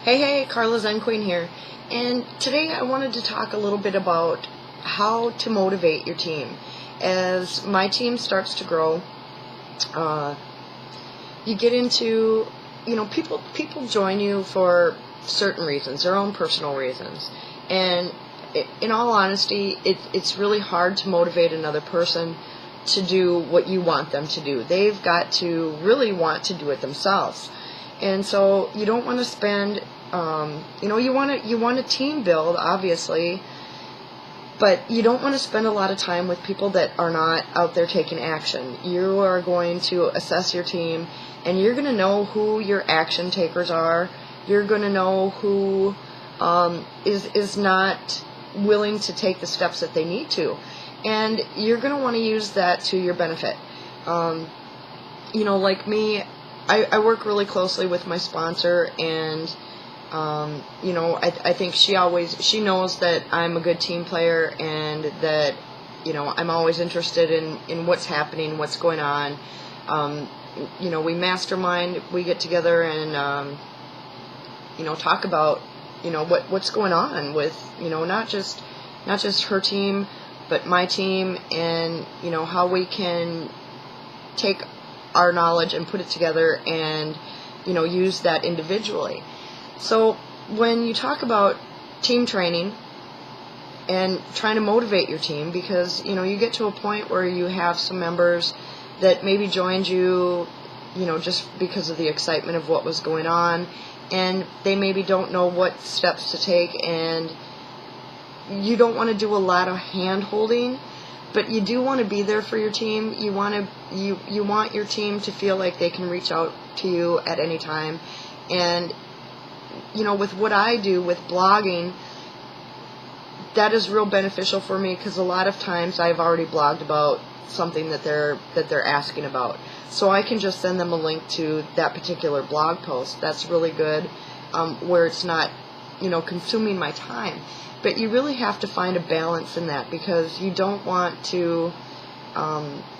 Hey, Carla Zen Queen here. And today I wanted to talk a little bit about how to motivate your team. As my team starts to grow, you get into, people join you for certain reasons, their own personal reasons. And in all honesty, it's really hard to motivate another person to do what you want them to do. They've got to really want to do it themselves. And so you don't want to spend, you want a team build, obviously, but you don't want to spend a lot of time with people that are not out there taking action. You are going to assess your team, and you're going to know who your action takers are. You're going to know who is not willing to take the steps that they need to. And you're going to want to use that to your benefit. Like me, I work really closely with my sponsor, and I think she knows that I'm a good team player, and that I'm always interested in what's happening, what's going on. We mastermind, we get together and talk about what's going on with not just her team, but my team, and how we can take our knowledge and put it together and use that individually. So when you talk about team training and trying to motivate your team, because you get to a point where you have some members that maybe joined you just because of the excitement of what was going on, and they maybe don't know what steps to take, and you don't want to do a lot of hand holding, but you do want to be there for your team. You want your team to feel like they can reach out to you at any time. And with what I do with blogging, that is real beneficial for me, because a lot of times I've already blogged about something that they're asking about, so I can just send them a link to that particular blog post. That's really good, where it's not consuming my time. But you really have to find a balance in that, because you don't want to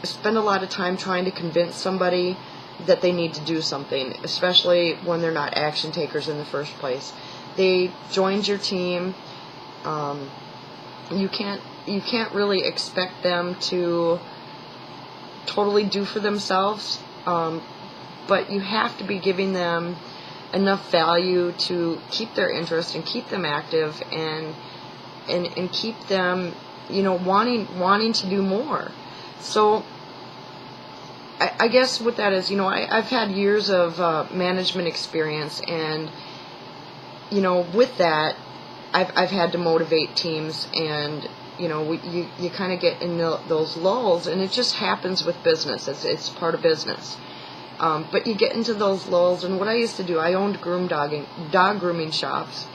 spend a lot of time trying to convince somebody that they need to do something, especially when they're not action takers in the first place. They joined your team. You can't really expect them to totally do for themselves, but you have to be giving them enough value to keep their interest and keep them active, and keep them wanting to do more. So I guess what that is, I've had years of management experience, and with that I've had to motivate teams, and you kind of get in those lulls, and it just happens with business. It's part of business. But you get into those lulls, and what I used to do, I owned dog grooming shops,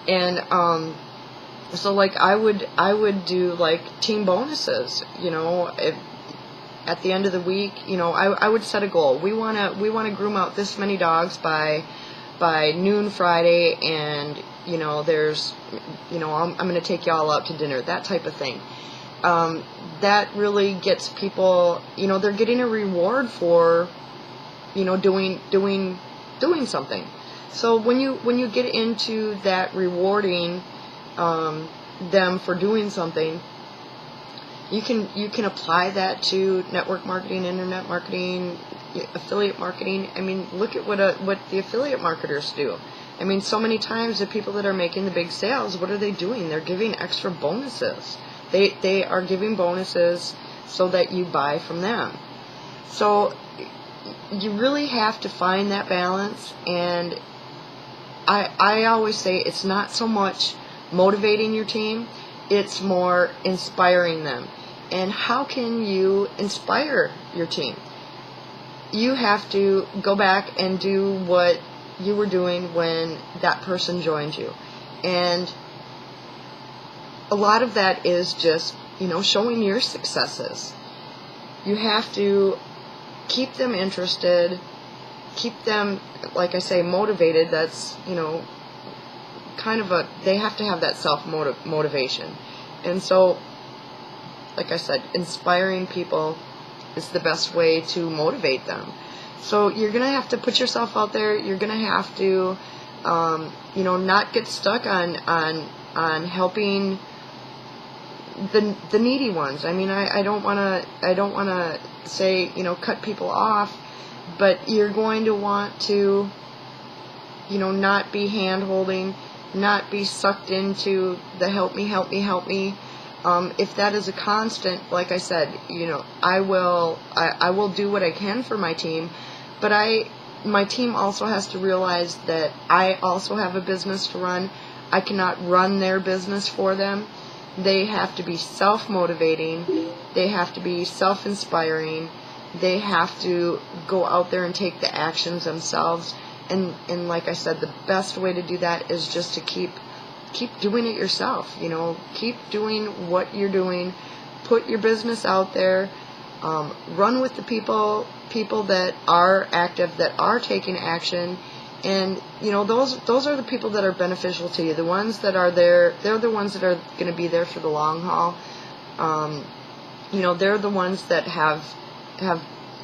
and so like I would do like team bonuses. At the end of the week, I would set a goal. We wanna groom out this many dogs by noon Friday, and there's I'm gonna take y'all out to dinner, that type of thing. That really gets people, they're getting a reward for doing something. So when you get into that rewarding them for doing something, you can apply that to network marketing, internet marketing, affiliate marketing. I mean, look at what the affiliate marketers do. I mean, so many times the people that are making the big sales, what are they doing? They're giving extra bonuses. They are giving bonuses so that you buy from them. So you really have to find that balance, and I always say it's not so much motivating your team, it's more inspiring them. And how can you inspire your team? You have to go back and do what you were doing when that person joined you. And a lot of that is just, showing your successes. You have to keep them interested, keep them, like I say, motivated. That's, they have to have that self-motivation. And so, like I said, inspiring people is the best way to motivate them. So you're going to have to put yourself out there. You're going to have to Not get stuck on helping the needy ones. I mean, I don't want to say, cut people off, but you're going to want to, not be hand-holding, not be sucked into the help me. If that is a constant, like I said, I will do what I can for my team, but my team also has to realize that I also have a business to run. I cannot run their business for them. They have to be self-motivating. They have to be self-inspiring. They have to go out there and take the actions themselves. And like I said, the best way to do that is just to keep doing it yourself. Keep doing what you're doing. Put your business out there. Run with the people that are active, that are taking action. And, those are the people that are beneficial to you. The ones that are there, they're the ones that are going to be there for the long haul. They're the ones that have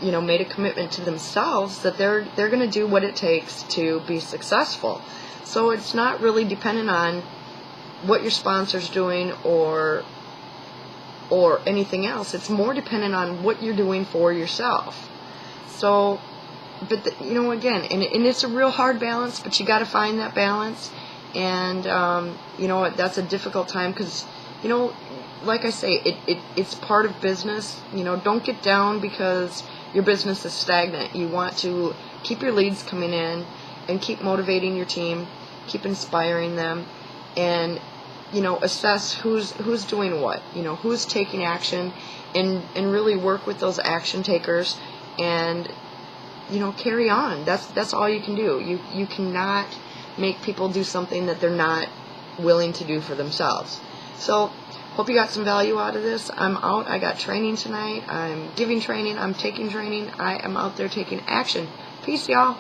made a commitment to themselves that they're going to do what it takes to be successful. So it's not really dependent on what your sponsor's doing or anything else. It's more dependent on what you're doing for yourself. So, but again, and it's a real hard balance, but you got to find that balance. And that's a difficult time because like I say, it's part of business. Don't get down because your business is stagnant. You want to keep your leads coming in and keep motivating your team, keep inspiring them, and assess who's doing what, who's taking action, and really work with those action takers, and carry on. That's all you can do. You cannot make people do something that they're not willing to do for themselves. So hope you got some value out of this. I'm out. I got training tonight. I'm giving training. I'm taking training. I am out there taking action. Peace, y'all.